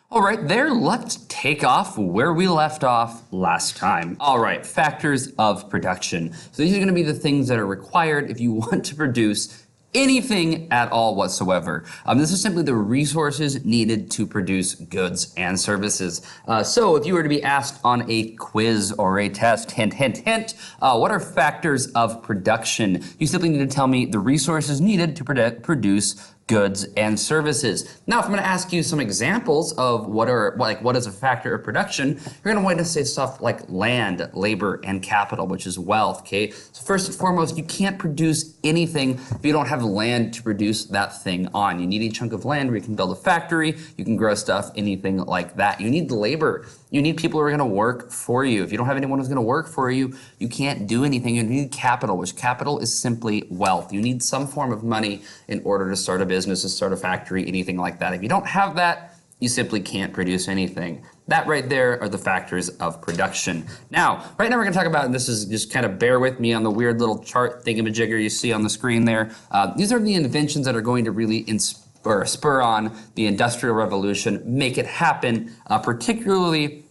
All right, there, let's take off where we left off last time. All right, factors of production. So these are going to be the things that are required if you want to produce anything at all whatsoever. This is simply the resources needed to produce goods and services. So if you were to be asked on a quiz or a test, hint, hint, hint, what are factors of production? You simply need to tell me the resources needed to produce goods and services. Now, if I'm going to ask you some examples of what is a factor of production, you're going to want to say stuff like land, labor, and capital, which is wealth. Okay. So first and foremost, you can't produce anything if you don't have land to produce that thing on. You need a chunk of land where you can build a factory, you can grow stuff, anything like that. You need labor. You need people who are going to work for you. If you don't have anyone who's going to work for you, you can't do anything. You need capital, which capital is simply wealth. You need some form of money in order to start a business, to start a factory, anything like that. If you don't have that, you simply can't produce anything. That right there are the factors of production. Now, right now we're going to talk about, and this is just kind of bear with me on the weird little chart thingamajigger you see on the screen there. These are the inventions that are going to really spur on the Industrial Revolution, make it happen, particularly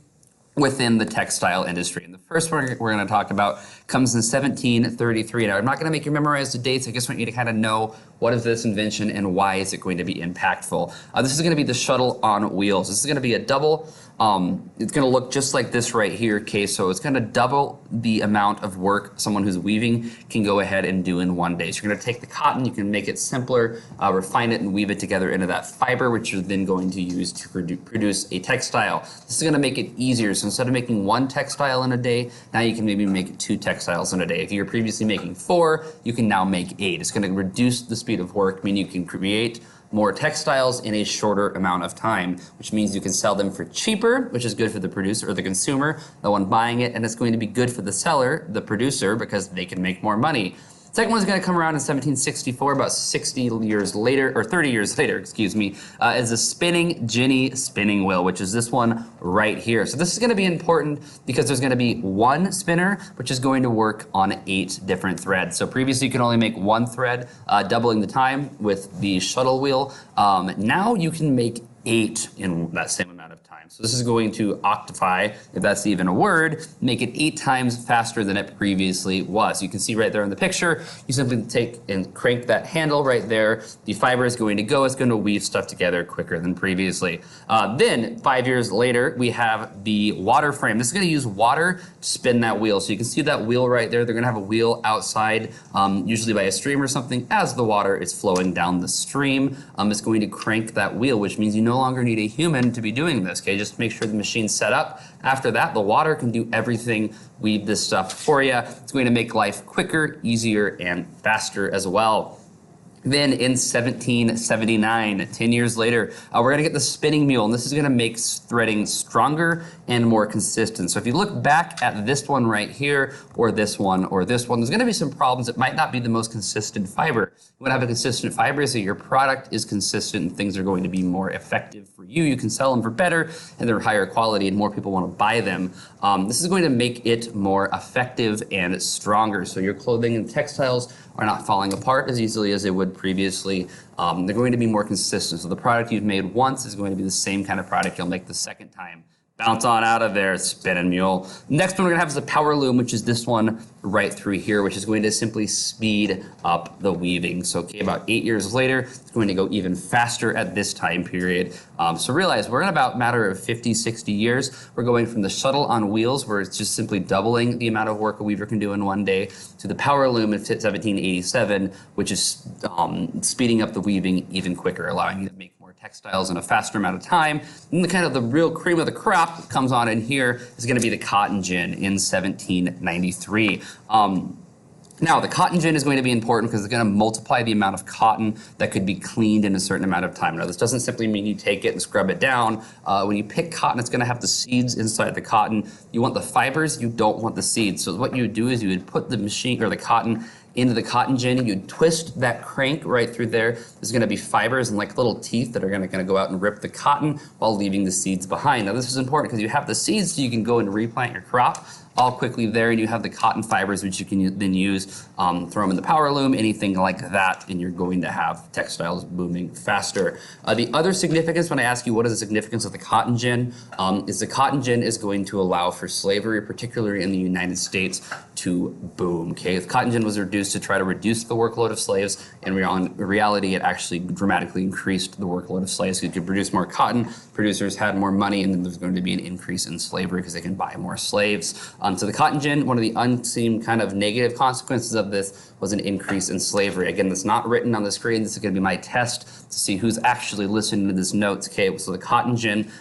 within the textile industry. And the first one we're going to talk about comes in 1733. Now, I'm not going to make you memorize the dates. I just want you to kind of know what is this invention and why is it going to be impactful. This is going to be the shuttle on wheels. This is going to be a double. It's going to look just like this right here. Okay, so it's going to double the amount of work someone who's weaving can go ahead and do in one day. So you're going to take the cotton, you can make it simpler, refine it, and weave it together into that fiber, which you're then going to use to produce a textile. This is going to make it easier. So instead of making one textile in a day, now you can maybe make 2 textiles in a day. If you were previously making 4, you can now make 8. It's going to reduce the speed of work, meaning you can create more textiles in a shorter amount of time, which means you can sell them for cheaper, which is good for the producer or the consumer, the one buying it, and it's going to be good for the seller, the producer, because they can make more money. Second one's going to come around in 1764, about 60 years later, or 30 years later, excuse me, is the spinning Jenny spinning wheel, which is this one right here. So this is going to be important because there's going to be one spinner, which is going to work on 8 different threads. So previously you could only make 1 thread, doubling the time with the shuttle wheel. Now you can make 8 in that same amount of time. So this is going to octify, if that's even a word, make it 8 times faster than it previously was. You can see right there in the picture, you simply take and crank that handle right there. The fiber is going to go, it's going to weave stuff together quicker than previously. Then 5 years later, we have the water frame. This is going to use water to spin that wheel. So you can see that wheel right there. They're going to have a wheel outside, usually by a stream or something. As the water is flowing down the stream, it's going to crank that wheel, which means you no longer need a human to be doing this. Okay, just make sure the machine's set up. After that, the water can do everything, weave this stuff for you. It's going to make life quicker, easier, and faster as well. Then in 1779, 10 years later, we're going to get the spinning mule, and this is going to make threading stronger and more consistent. So if you look back at this one right here, or this one, there's going to be some problems. It might not be the most consistent fiber. You want to have a consistent fiber so your product is consistent and things are going to be more effective for you. You can sell them for better and they're higher quality and more people want to buy them. This is going to make it more effective and stronger. So your clothing and textiles are not falling apart as easily as they would previously. They're going to be more consistent. So the product you've made once is going to be the same kind of product you'll make the second time. Bounce on out of there, spinning mule. Next one we're going to have is the power loom, which is this one right through here, which is going to simply speed up the weaving. So okay, about 8 years later, it's going to go even faster at this time period. So realize we're in about a matter of 50, 60 years. We're going from the shuttle on wheels, where it's just simply doubling the amount of work a weaver can do in one day, to the power loom in 1787, which is speeding up the weaving even quicker, allowing you to make more textiles in a faster amount of time. And the kind of the real cream of the crop that comes on in here is going to be the cotton gin in 1793. Now, the cotton gin is going to be important because it's going to multiply the amount of cotton that could be cleaned in a certain amount of time. Now, this doesn't simply mean you take it and scrub it down. When you pick cotton, it's going to have the seeds inside the cotton. You want the fibers, you don't want the seeds. So what you would do is you would put the machine or the cotton into the cotton gin, you'd twist that crank right through there. There's going to be fibers and like little teeth that are going to go out and rip the cotton while leaving the seeds behind. Now this is important because you have the seeds so you can go and replant your crop. all quickly there, and you have the cotton fibers, which you can then use, throw them in the power loom, anything like that, and you're going to have textiles booming faster. The other significance, when I ask you what is the significance of the cotton gin, is the cotton gin is going to allow for slavery, particularly in the United States, to boom. Okay, the cotton gin was reduced to try to reduce the workload of slaves. In reality, it actually dramatically increased the workload of slaves. You could produce more cotton, producers had more money, and then there's going to be an increase in slavery because they can buy more slaves. So the cotton gin, one of the unseen kind of negative consequences of this was an increase in slavery. Again, that's not written on the screen. This is going to be my test to see who's actually listening to this notes. Okay, so the cotton gin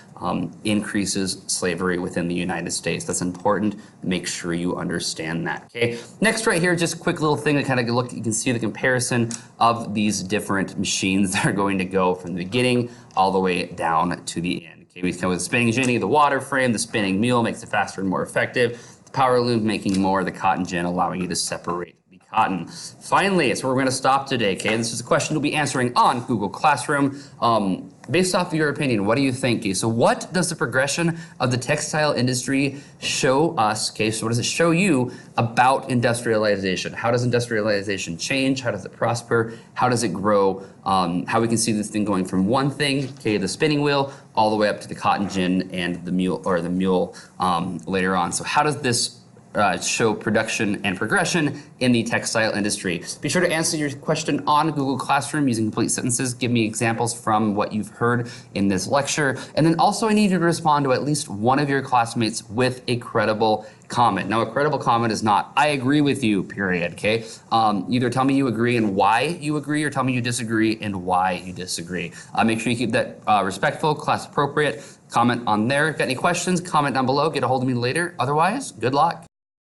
increases slavery within the United States. That's important. Make sure you understand that. Okay. Next, right here, just a quick little thing to kind of look. You can see the comparison of these different machines that are going to go from the beginning all the way down to the end. Okay, we come with the spinning jenny, the water frame, the spinning mule makes it faster and more effective. The power loom making more, the cotton gin allowing you to separate the cotton. Finally, it's where we're going to stop today. Okay, this is a question we'll be answering on Google Classroom. Based off of your opinion, what do you think? Okay, so what does the progression of the textile industry show us? Okay, so what does it show you about industrialization? How does industrialization change? How does it prosper? How does it grow? How we can see this thing going from one thing, okay, the spinning wheel, all the way up to the cotton gin and the mule, later on. So how does this show production and progression in the textile industry? Be sure to answer your question on Google Classroom using complete sentences. Give me examples from what you've heard in this lecture. And then also I need you to respond to at least one of your classmates with a credible comment. Now, a credible comment is not, I agree with you, period, okay? Either tell me you agree and why you agree, or tell me you disagree and why you disagree. Make sure you keep that respectful, class appropriate. Comment on there. If you've got any questions, comment down below. Get a hold of me later. Otherwise, good luck.